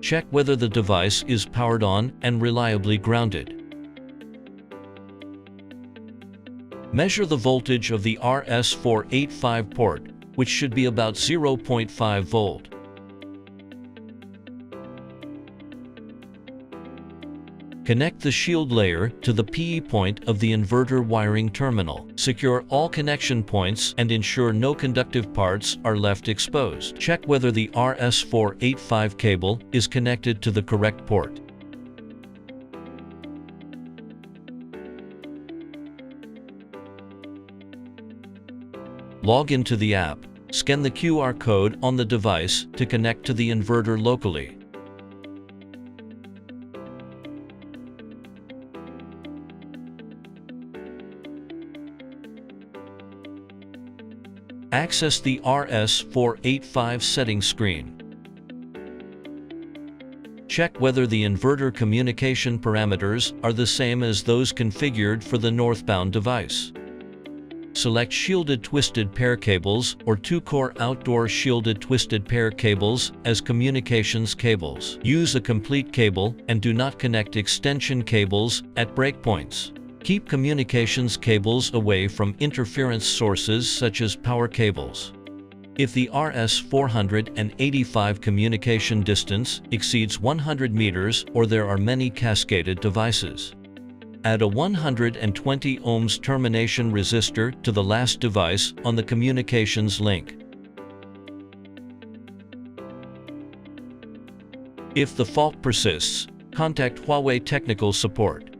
Check whether the device is powered on and reliably grounded. Measure the voltage of the RS485 port, which should be about 0.5 volt. Connect the shield layer to the PE point of the inverter wiring terminal. Secure all connection points and ensure no conductive parts are left exposed. Check whether the RS485 cable is connected to the correct port. Log into the app. Scan the QR code on the device to connect to the inverter locally. Access the RS485 settings screen. Check whether the inverter communication parameters are the same as those configured for the northbound device. Select shielded twisted pair cables or 2-core outdoor shielded twisted pair cables as communications cables. Use a complete cable and do not connect extension cables at breakpoints. Keep communications cables away from interference sources such as power cables. If the RS485 communication distance exceeds 100 meters or there are many cascaded devices, add a 120 ohms termination resistor to the last device on the communications link. If the fault persists, contact Huawei technical support.